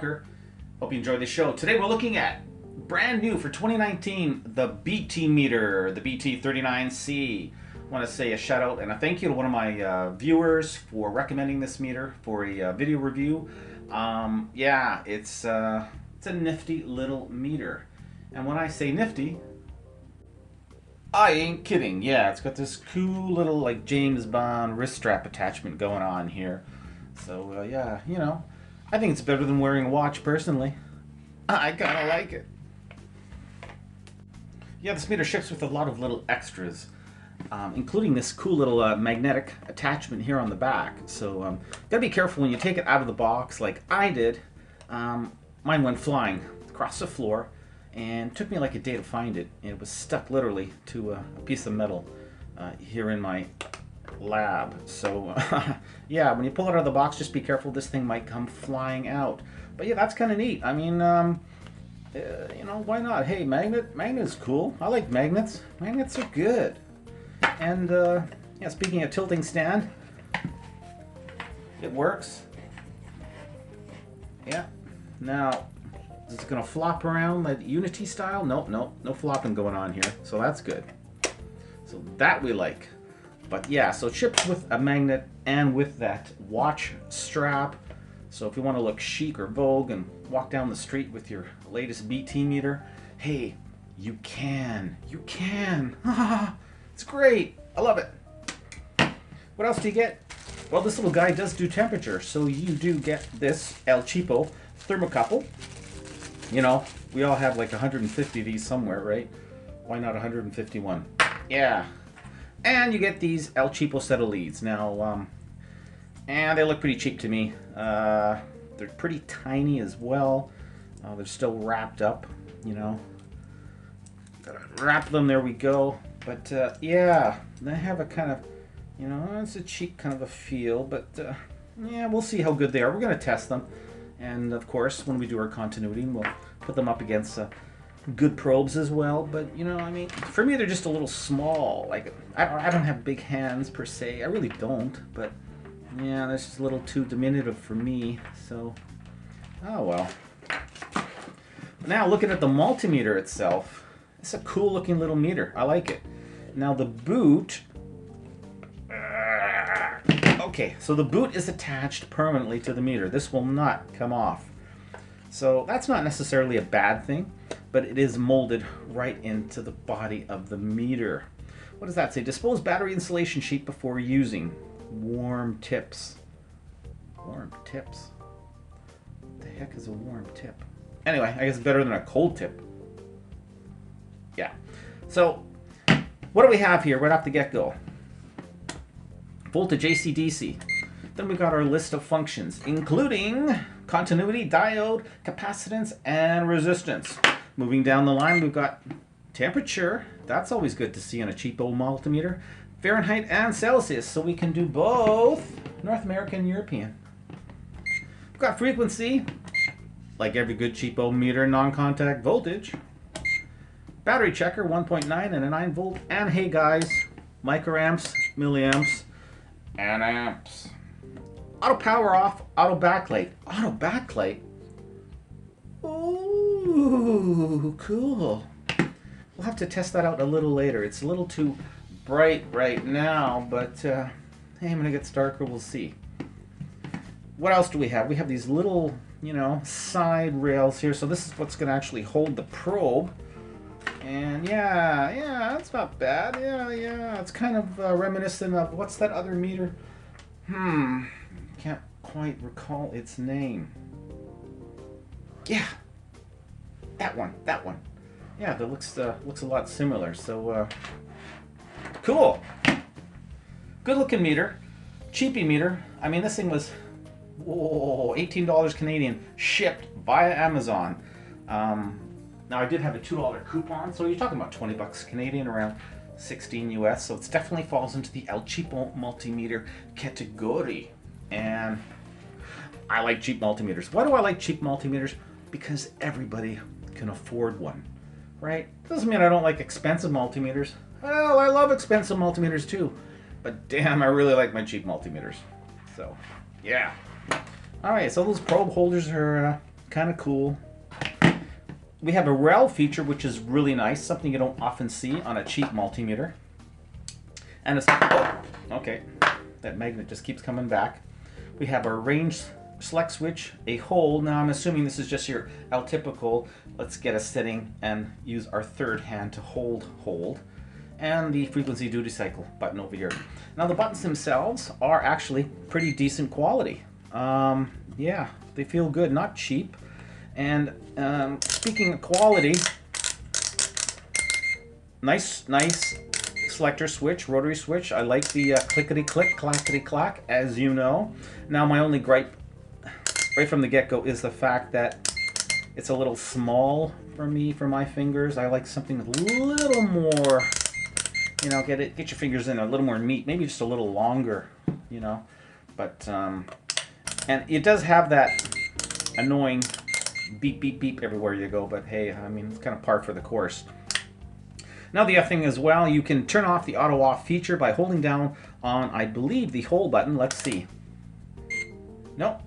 Hope you enjoyed the show. Today we're looking at brand new for 2019, the BT-METER, the BT-39C. I want to say a shout out and a thank you to one of my viewers for recommending this meter for a video review. Yeah, it's a nifty little meter. And when I say nifty, I ain't kidding. Yeah, it's got this cool little like James Bond wrist strap attachment going on here. So yeah, you know, I think it's better than wearing a watch personally. I kind of like it. Yeah, this meter ships with a lot of little extras, including this cool little magnetic attachment here on the back. So gotta be careful when you take it out of the box like I did. Mine went flying across the floor and took me like a day to find it. It was stuck literally to a piece of metal here in my lab. So yeah, when you pull it out of the box, just be careful. This thing might come flying out. But yeah, that's kind of neat. I mean, you know, why not? Hey, magnet's cool. I like magnets. Magnets are good. And yeah, speaking of tilting stand, it works. Yeah. Now, is it gonna flop around like Unity style? Nope, no flopping going on here. So that's good. So that we like. But yeah, so it ships with a magnet and with that watch strap. So if you want to look chic or vogue and walk down the street with your latest BT meter, hey, you can. You can. It's great. I love it. What else do you get? Well, this little guy does do temperature. So you do get this El Cheapo thermocouple. You know, we all have like 150 of these somewhere, right? Why not 151? Yeah. And you get these El Cheapo set of leads. Now, and they look pretty cheap to me. They're pretty tiny as well. They're still wrapped up, you know. Gotta wrap them, there we go. But yeah, they have a kind of, you know, it's a cheap kind of a feel. But yeah, we'll see how good they are. We're gonna test them. And of course, when we do our continuity, we'll put them up against good probes as well. But you know, I mean, for me, they're just a little small. Like I don't have big hands per se. I really don't. But yeah, that's just a little too diminutive for me. So, oh well. Now looking at the multimeter itself, it's a cool looking little meter. I like it. Now the boot. Okay, so the boot is attached permanently to the meter. This will not come off. So that's not necessarily a bad thing, but it is molded right into the body of the meter. What does that say? Dispose battery insulation sheet before using. Warm tips. Warm tips? What the heck is a warm tip? Anyway, I guess it's better than a cold tip. Yeah. So, what do we have here right off the get-go? Voltage AC/DC. Then we got our list of functions, including continuity, diode, capacitance, and resistance. Moving down the line, we've got temperature. That's always good to see on a cheap old multimeter. Fahrenheit and Celsius, so we can do both North American and European. We've got frequency, like every good cheap old meter, non-contact voltage. Battery checker, 1.9 and a 9 volt. And hey guys, microamps, milliamps, and amps. Auto power off, auto backlight. Auto backlight? Ooh, cool. We'll have to test that out a little later. It's a little too bright right now, but hey, when it gets darker, we'll see. What else do we have? We have these little, you know, side rails here. So this is what's going to actually hold the probe. And yeah, that's not bad. Yeah, it's kind of reminiscent of, what's that other meter? Can't quite recall its name. Yeah, that one. Yeah, that looks a lot similar. So cool. Good looking meter. Cheapy meter. I mean, this thing was $18 Canadian, shipped via Amazon. Now I did have a $2 coupon, so you're talking about 20 bucks Canadian, around 16 US. So it definitely falls into the El Cheapo multimeter category. And I like cheap multimeters. Why do I like cheap multimeters? Because everybody can afford one, right? Doesn't mean I don't like expensive multimeters. Well, I love expensive multimeters too, but damn, I really like my cheap multimeters. So, yeah. All right, so those probe holders are kind of cool. We have a rel feature, which is really nice, something you don't often see on a cheap multimeter. And it's, oh, okay, that magnet just keeps coming back. We have our range select switch, a hold. Now I'm assuming this is just your L-typical. Let's get a setting and use our third hand to hold. And the frequency duty cycle button over here. Now the buttons themselves are actually pretty decent quality. Yeah, they feel good, not cheap. And speaking of quality, nice selector switch, rotary switch. I like the clickety-click, clackety-clack, as you know. Now my only gripe right from the get-go is the fact that it's a little small for me, for my fingers. I like something with a little more, you know, get your fingers in a little more meat, maybe just a little longer, you know. But and it does have that annoying beep beep beep everywhere you go, but hey, I mean, it's kind of par for the course. Now the other thing as well, you can turn off the auto off feature by holding down on, I believe, the hold button. Let's see. Nope.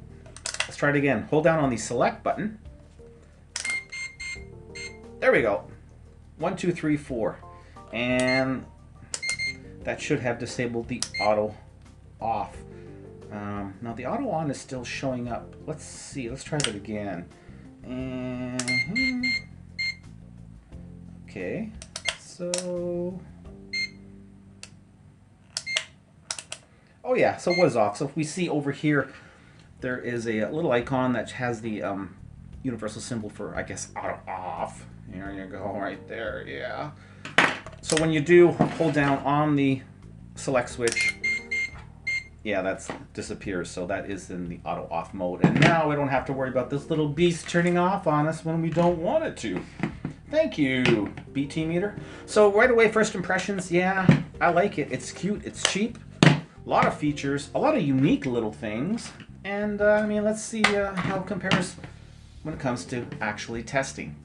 Let's try it again. Hold down on the select button. There we go. 1, 2, 3, 4. And that should have disabled the auto off. Now the auto on is still showing up. Let's see. Let's try that again. And okay. So, oh yeah, so it was off. So if we see over here, there is a little icon that has the universal symbol for, I guess, auto off. There you go, right there, yeah. So when you do hold down on the select switch, yeah, that disappears. So that is in the auto off mode. And now we don't have to worry about this little beast turning off on us when we don't want it to. Thank you, BT-METER. So right away, first impressions, yeah, I like it. It's cute, it's cheap, a lot of features, a lot of unique little things. And I mean, let's see how it compares when it comes to actually testing.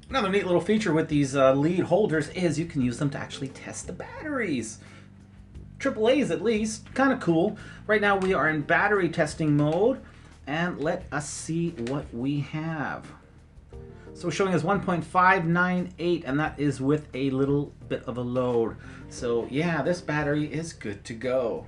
Another neat little feature with these lead holders is you can use them to actually test the batteries. AAA's at least, kind of cool. Right now we are in battery testing mode, and let us see what we have. So showing us 1.598, and that is with a little bit of a load. So yeah, this battery is good to go.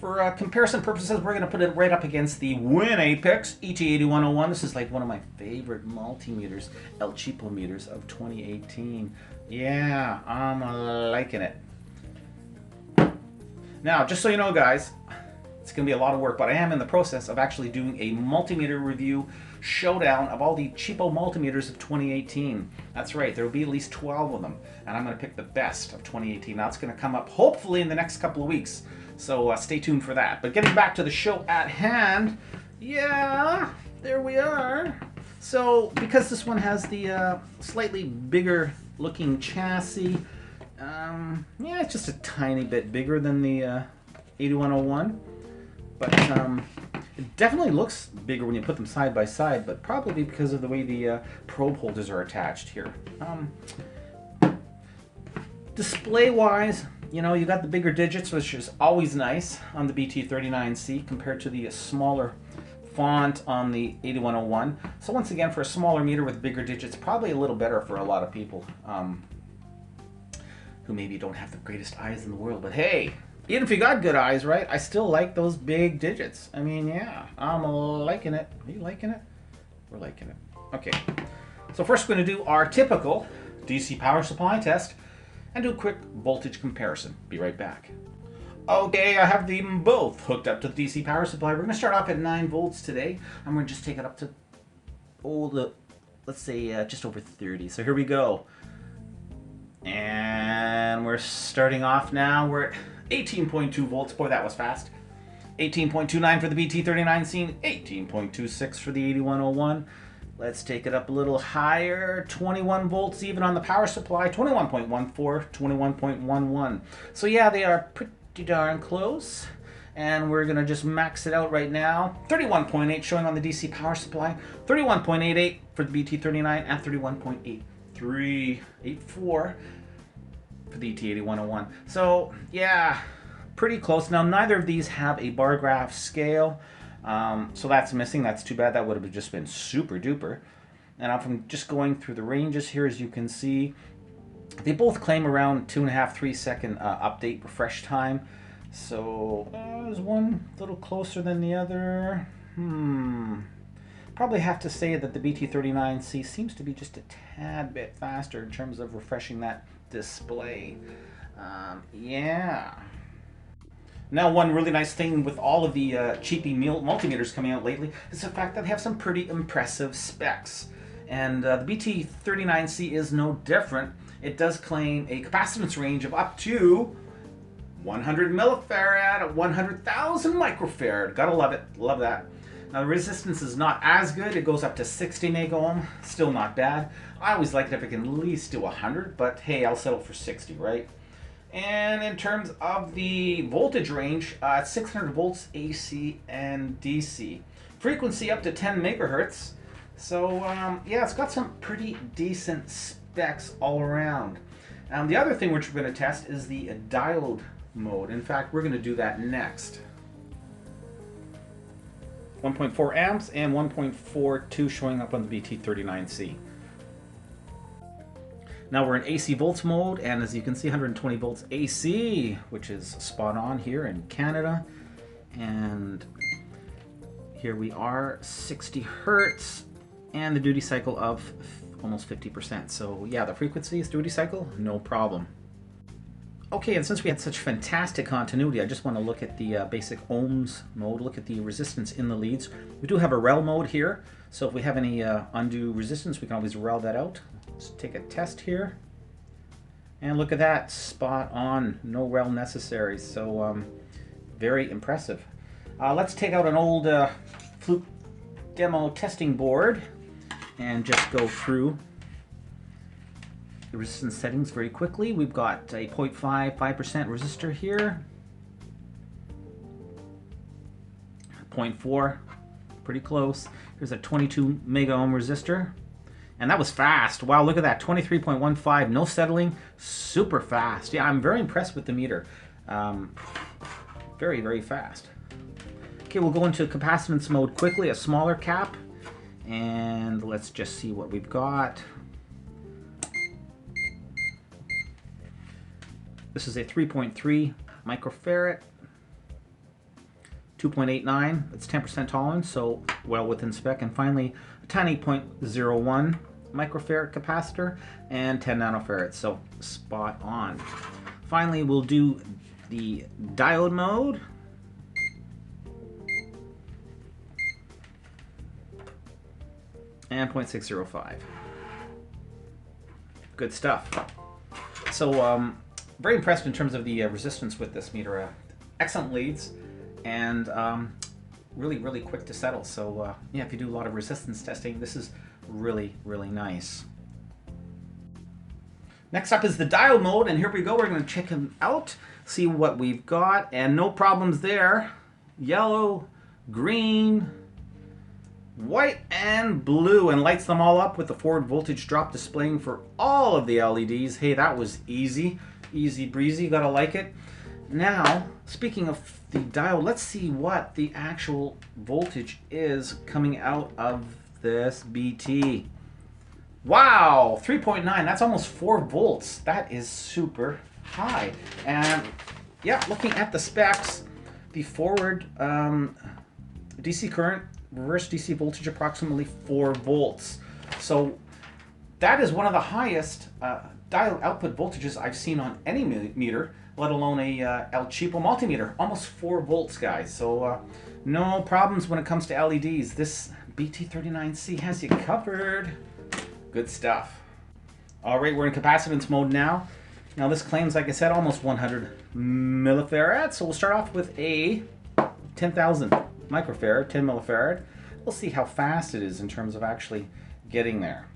For comparison purposes, we're going to put it right up against the WinApex ET8101. This is like one of my favorite multimeters, El Cheapo meters of 2018. Yeah, I'm liking it. Now, just so you know, guys, it's going to be a lot of work, but I am in the process of actually doing a multimeter review showdown of all the cheapo multimeters of 2018. That's right, there will be at least 12 of them, and I'm going to pick the best of 2018. Now, it's going to come up hopefully in the next couple of weeks, so stay tuned for that. But getting back to the show at hand, yeah, there we are. So, because this one has the slightly bigger looking chassis, yeah, it's just a tiny bit bigger than the 8101. But it definitely looks bigger when you put them side by side, but probably because of the way the probe holders are attached here. Display-wise, you know, you got the bigger digits, which is always nice on the BT-39C compared to the smaller font on the 8101. So once again, for a smaller meter with bigger digits, probably a little better for a lot of people who maybe don't have the greatest eyes in the world. But hey, even if you got good eyes, right, I still like those big digits. I mean, yeah, I'm liking it. Are you liking it? We're liking it. Okay, so first we're going to do our typical DC power supply test and do a quick voltage comparison. Be right back. Okay, I have them both hooked up to the DC power supply. We're going to start off at 9 volts today. I'm going to just take it up to, let's say just over 30. So here we go. And we're starting off now. We're at 18.2 volts. Boy, that was fast. 18.29 for the BT-39C, 18.26 for the 8101. Let's take it up a little higher. 21 volts even on the power supply. 21.14, 21.11. So yeah, they are pretty darn close. And we're going to just max it out right now. 31.8 showing on the DC power supply. 31.88 for the BT-39 and 31.8384 for the ET8101. So yeah, pretty close. Now neither of these have a bar graph scale. So that's missing. That's too bad. That would have just been super duper. And if I'm just going through the ranges here, as you can see, they both claim around 2.5–3 second update refresh time. So is one a little closer than the other? Probably have to say that the BT-39C seems to be just a tad bit faster in terms of refreshing that display. Yeah. Now, one really nice thing with all of the cheapy multimeters coming out lately is the fact that they have some pretty impressive specs. And the BT-39C is no different. It does claim a capacitance range of up to 100 millifarad at 100,000 microfarad. Gotta love it. Love that. Now, the resistance is not as good. It goes up to 60 mega ohm. Still not bad. I always like it if it can at least do 100, but hey, I'll settle for 60, right? And in terms of the voltage range, it's 600 volts AC and DC. Frequency up to 10 megahertz. So, yeah, it's got some pretty decent specs all around. The other thing which we're going to test is the diode mode. In fact, we're going to do that next. 1.4 amps and 1.42 showing up on the BT-39C. Now we're in AC volts mode, and as you can see, 120 volts AC, which is spot on here in Canada. And here we are, 60 hertz, and the duty cycle of almost 50%. So yeah, the frequency is duty cycle, no problem. Okay, and since we had such fantastic continuity, I just want to look at the basic ohms mode, look at the resistance in the leads. We do have a rel mode here, so if we have any undue resistance, we can always rel that out. Let's take a test here. And look at that, spot on, no rel necessary, so very impressive. Let's take out an old Fluke demo testing board and just go through the resistance settings very quickly. We've got a 0.55% resistor here, 0.4, pretty close. Here's a 22 mega ohm resistor, and that was fast. Wow, look at that, 23.15, no settling, super fast. Yeah, I'm very impressed with the meter. Very, very fast. Okay, we'll go into capacitance mode quickly, a smaller cap, and let's just see what we've got. This is a 3.3 microfarad, 2.89, it's 10% tolerance, so well within spec. And finally, a tiny 0.01 microfarad capacitor and 10 nanofarads, so spot on. Finally, we'll do the diode mode. And 0.605. Good stuff. So, very impressed in terms of the resistance with this meter. Excellent leads, and really, really quick to settle. So yeah, if you do a lot of resistance testing, this is really, really nice. Next up is the diode mode, and here we go. We're going to check them out, see what we've got, and no problems there. Yellow, green, white, and blue, and lights them all up with the forward voltage drop displaying for all of the LEDs. Hey, that was easy. Easy breezy, gotta like it. Now, speaking of the diode, let's see what the actual voltage is coming out of this BT. Wow, 3.9, that's almost 4 volts. That is super high. And yeah, looking at the specs, the forward DC current, reverse DC voltage approximately 4 volts. So that is one of the highest diode output voltages I've seen on any meter, let alone a El Cheapo multimeter. Almost 4 volts, guys. So no problems when it comes to LEDs. This BT-39C has you covered. Good stuff. All right, we're in capacitance mode now. Now this claims, like I said, almost 100 millifarad. So we'll start off with a 10,000 microfarad, 10 millifarad. We'll see how fast it is in terms of actually getting there.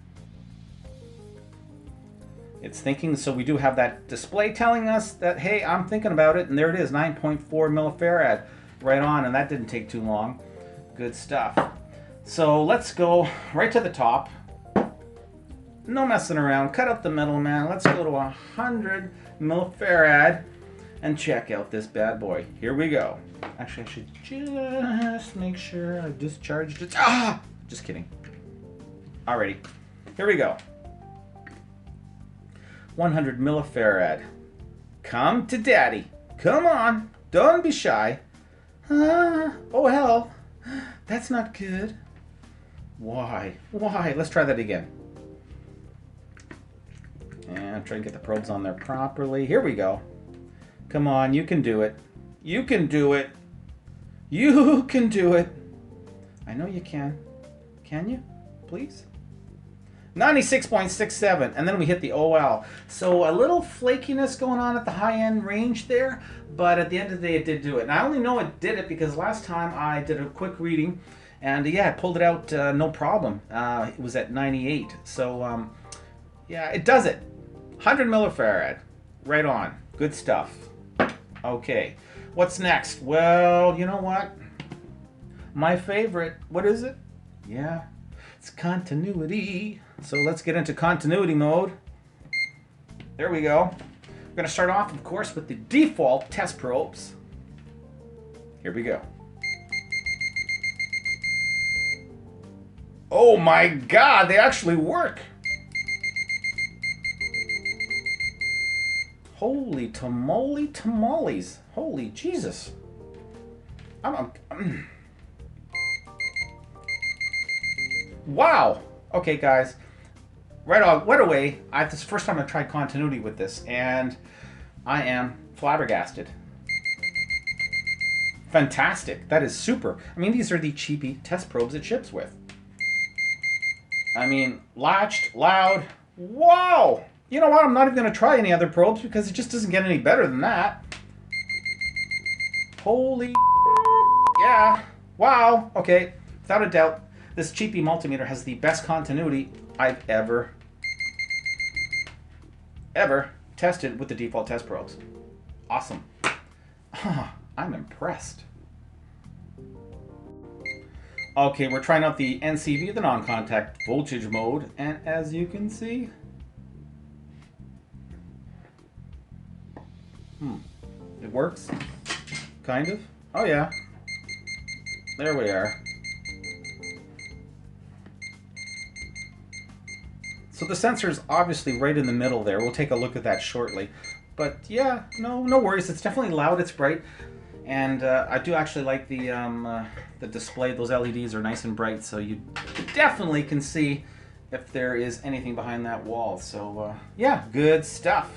It's thinking, so we do have that display telling us that, hey, I'm thinking about it, and there it is, 9.4 millifarad, right on, and that didn't take too long. Good stuff. So let's go right to the top. No messing around, cut out the middle, man. Let's go to 100 millifarad, and check out this bad boy. Here we go. Actually, I should just make sure I discharged it. Ah! Just kidding. Alrighty. Here we go. 100 millifarad. Come to daddy. Come on. Don't be shy. Oh hell. That's not good. Why? Why? Let's try that again. And try to get the probes on there properly. Here we go. Come on, you can do it. You can do it. You can do it. I know you can. Can you? Please? 96.67, and then we hit the OL. So a little flakiness going on at the high-end range there, but at the end of the day, it did do it. And I only know it did it because last time I did a quick reading, and yeah, I pulled it out no problem. It was at 98. So yeah, it does it. 100 millifarad. Right on. Good stuff. Okay. What's next? Well, you know what? My favorite. What is it? Yeah. It's continuity. So let's get into continuity mode. There we go. We're going to start off, of course, with the default test probes. Here we go. Oh my God, they actually work. Holy tamales. Holy Jesus. Wow. Okay, guys. Right away, this is the first time I've tried continuity with this, and I am flabbergasted. Fantastic. That is super. I mean, these are the cheapy test probes it ships with. I mean, latched, loud. Wow. You know what? I'm not even going to try any other probes because it just doesn't get any better than that. Holy yeah. Wow. Okay. Without a doubt, this cheapy multimeter has the best continuity I've ever tested with the default test probes. Awesome. I'm impressed. Okay, we're trying out the NCV, the non-contact voltage mode, and as you can see, it works, kind of. Oh yeah, there we are. So the sensor is obviously right in the middle there. We'll take a look at that shortly. But yeah, no worries. It's definitely loud. It's bright, and I do actually like the display. Those LEDs are nice and bright, so you definitely can see if there is anything behind that wall. So yeah, good stuff.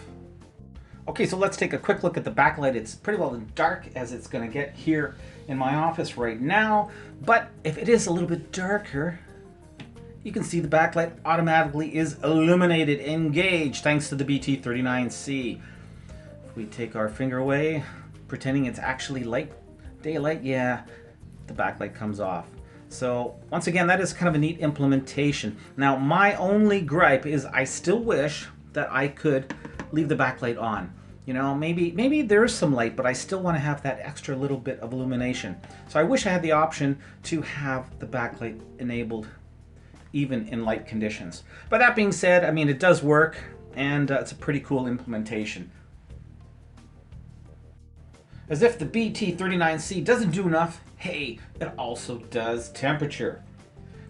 Okay, so let's take a quick look at the backlight. It's pretty well dark as it's going to get here in my office right now. But if it is a little bit darker, you can see the backlight automatically is illuminated, engaged, thanks to the BT-39C. If we take our finger away, pretending it's actually daylight, yeah, the backlight comes off. So once again, that is kind of a neat implementation. Now, my only gripe is I still wish that I could leave the backlight on. You know, maybe there's some light, but I still want to have that extra little bit of illumination. So I wish I had the option to have the backlight enabled even in light conditions. But that being said, I mean, it does work, and it's a pretty cool implementation. As if the BT-39C doesn't do enough, hey, it also does temperature.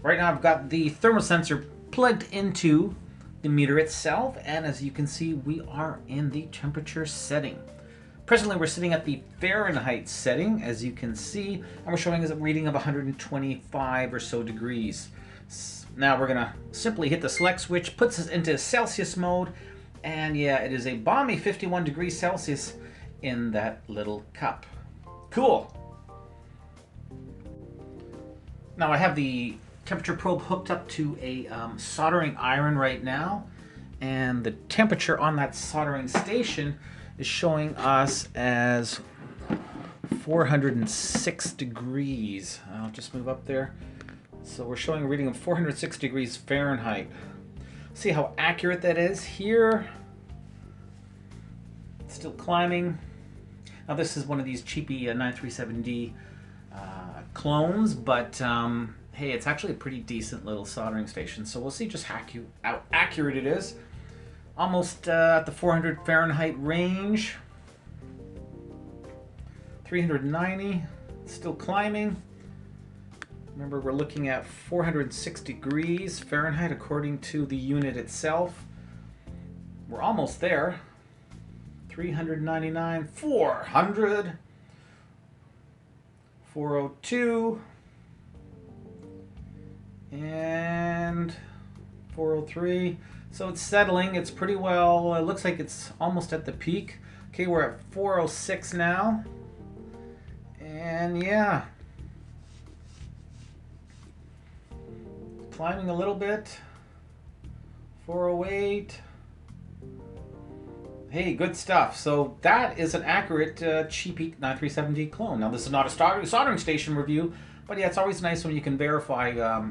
Right now I've got the thermal sensor plugged into the meter itself, and as you can see, we are in the temperature setting. Presently we're sitting at the Fahrenheit setting, as you can see, and we're showing us a reading of 125 or so degrees. Now we're gonna simply hit the select switch, puts us into Celsius mode, and yeah, it is a balmy 51 degrees Celsius in that little cup. Cool. Now I have the temperature probe hooked up to a soldering iron right now, and the temperature on that soldering station is showing us as 406 degrees. I'll just move up there. So we're showing a reading of 406 degrees Fahrenheit. See how accurate that is here. It's still climbing. Now this is one of these cheapy 937D clones, but hey, it's actually a pretty decent little soldering station. So we'll see just how accurate it is. Almost at the 400 Fahrenheit range. 390, still climbing. Remember, we're looking at 406 degrees Fahrenheit according to the unit itself. We're almost there. 399, 400, 402, and 403. So it's settling. It's pretty well. It looks like it's almost at the peak. Okay, we're at 406 now. And yeah, climbing a little bit. 408. Hey, good stuff. So that is an accurate cheap 937D clone. Now, this is not a soldering station review, but yeah, it's always nice when you can verify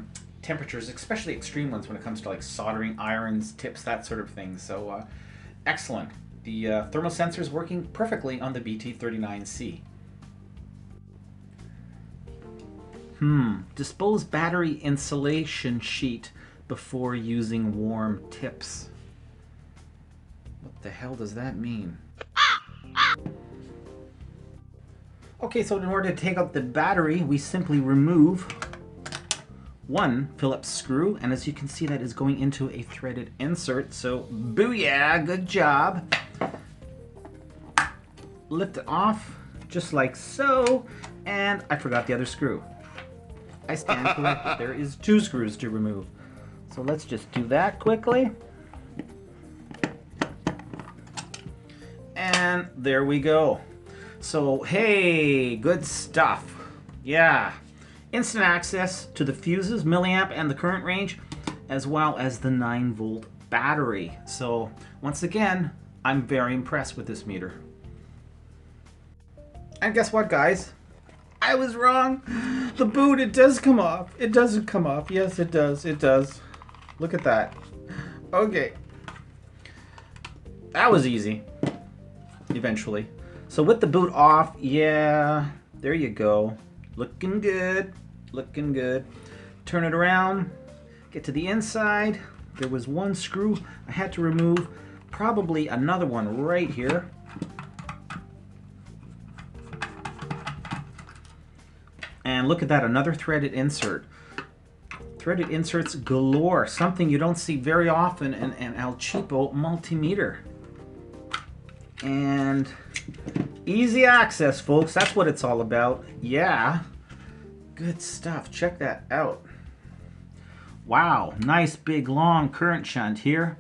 temperatures, especially extreme ones when it comes to like soldering irons, tips, that sort of thing. So excellent. The thermal sensor is working perfectly on the BT-39C. Dispose battery insulation sheet before using warm tips. What the hell does that mean? Okay, so in order to take out the battery, we simply remove one Phillips screw, and as you can see, that is going into a threaded insert. So, booyah, good job. Lift it off, just like so, and I forgot the other screw. I stand corrected. There is 2 screws to remove. So let's just do that quickly. And there we go. So, hey, good stuff. Yeah. Instant access to the fuses, milliamp, and the current range, as well as the 9-volt battery. So, once again, I'm very impressed with this meter. And guess what, guys? I was wrong. The boot, it does come off. It doesn't come off. Yes, it does. It does. Look at that. Okay. That was easy. Eventually. So with the boot off, yeah, there you go. Looking good. Looking good. Turn it around. Get to the inside. There was one screw I had to remove. Probably another one right here. And look at that, another threaded insert. Threaded inserts galore. Something you don't see very often in an El Cheapo multimeter. And easy access, folks. That's what it's all about. Yeah. Good stuff. Check that out. Wow. Nice big long current shunt here.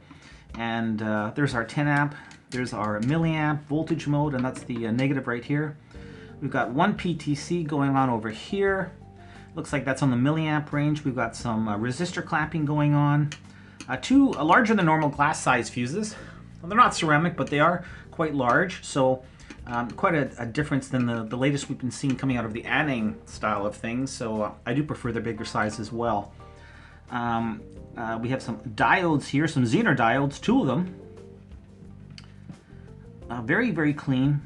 And there's our 10 amp. There's our milliamp voltage mode, and that's the negative right here. We've got one PTC going on over here. Looks like that's on the milliamp range. We've got some resistor clamping going on. 2 larger than normal glass size fuses. Well, they're not ceramic, but they are quite large. So quite a difference than the latest we've been seeing coming out of the Anning style of things. So I do prefer the bigger size as well. We have some diodes here, some Zener diodes, 2 of them. Very, very clean.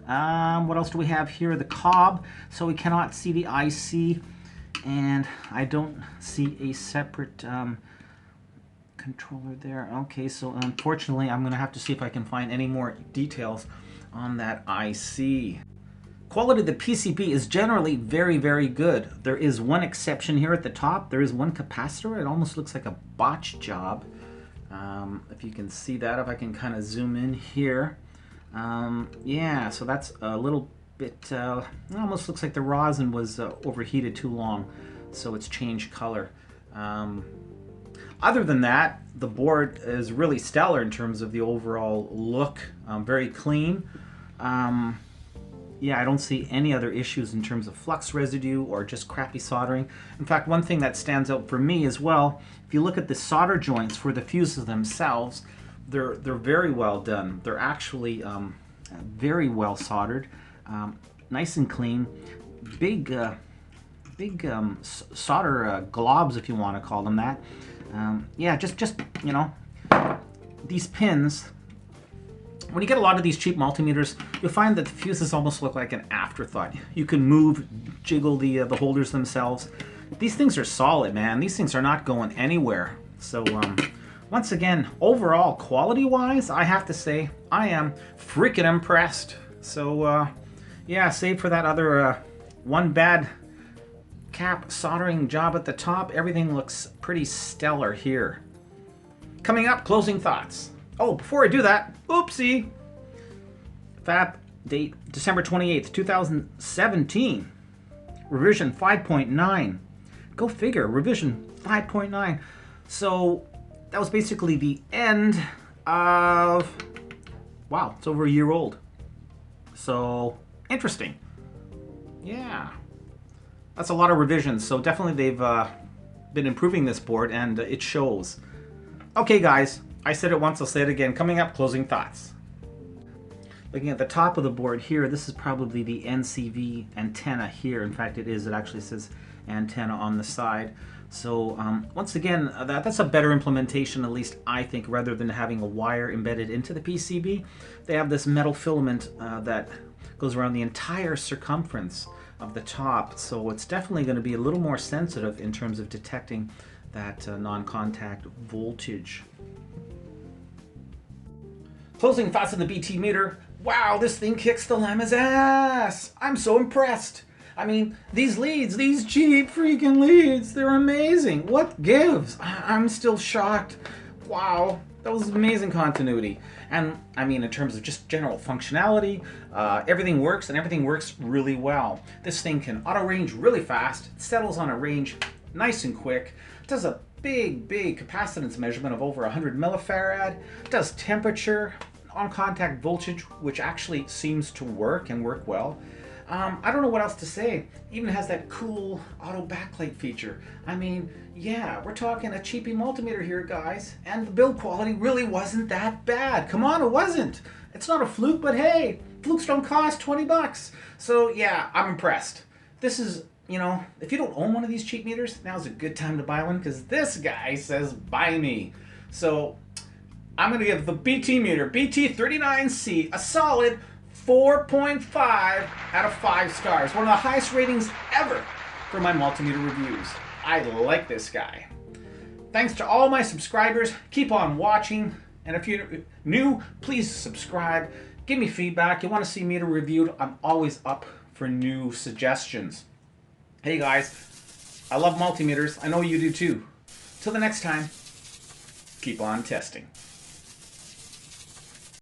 What else do we have here? The cob, so we cannot see the IC, and I don't see a separate controller there. Okay, so unfortunately I'm going to have to see if I can find any more details on that IC. Quality of the PCB is generally very, very good. There is one exception here at the top. There is one capacitor. It almost looks like a botch job. If you can see that, if I can kind of zoom in here. Yeah, so that's a little bit, it almost looks like the rosin was overheated too long, so it's changed color. Other than that, the board is really stellar in terms of the overall look, very clean. Yeah, I don't see any other issues in terms of flux residue or just crappy soldering. In fact, one thing that stands out for me as well, if you look at the solder joints for the fuses themselves, they're very well done. They're actually very well soldered, nice and clean. Big solder globs, if you want to call them that. Yeah, just you know, these pins. When you get a lot of these cheap multimeters, you'll find that the fuses almost look like an afterthought. You can move, jiggle the holders themselves. These things are solid, man. These things are not going anywhere. So once again, overall, quality-wise, I have to say I am freaking impressed. So Yeah, save for that other one bad cap soldering job at the top, everything looks pretty stellar here. Coming up, closing thoughts. Oh, before I do that, oopsie. Fab date December 28th, 2017. Revision 5.9. Go figure, revision 5.9. So that was basically the end of, wow, it's over a year old. So interesting. Yeah. That's a lot of revisions, so definitely they've been improving this board, and it shows. Okay, guys, I said it once, I'll say it again. Coming up, closing thoughts. Looking at the top of the board here, this is probably the NCV antenna here. In fact, it is. It actually says antenna on the side. So once again, that's a better implementation, at least I think, rather than having a wire embedded into the PCB. They have this metal filament that goes around the entire circumference of the top, so it's definitely going to be a little more sensitive in terms of detecting that non-contact voltage. Closing thoughts on the BT meter. Wow, this thing kicks the llama's ass! I'm so impressed! I mean, these leads, these cheap freaking leads, they're amazing! What gives? I'm still shocked. Wow, that was amazing continuity. And I mean, in terms of just general functionality, everything works, and everything works really well. This thing can auto range really fast, it settles on a range nice and quick, it does a big capacitance measurement of over 100 millifarad, it does temperature, on contact voltage, which actually seems to work and work well. I don't know what else to say. Even has that cool auto backlight feature. I mean, yeah, we're talking a cheapy multimeter here, guys. And the build quality really wasn't that bad. Come on, it wasn't. It's not a fluke, but hey, flukes don't cost 20 bucks. So yeah, I'm impressed. This is, you know, if you don't own one of these cheap meters, now's a good time to buy one, because this guy says buy me. So I'm going to give the BT meter, BT-39C, a solid 4.5 out of 5 stars. One of the highest ratings ever for my multimeter reviews. I like this guy. Thanks to all my subscribers. Keep on watching. And if you're new, please subscribe. Give me feedback. You want to see meter reviewed? I'm always up for new suggestions. Hey guys, I love multimeters. I know you do too. Till the next time, keep on testing.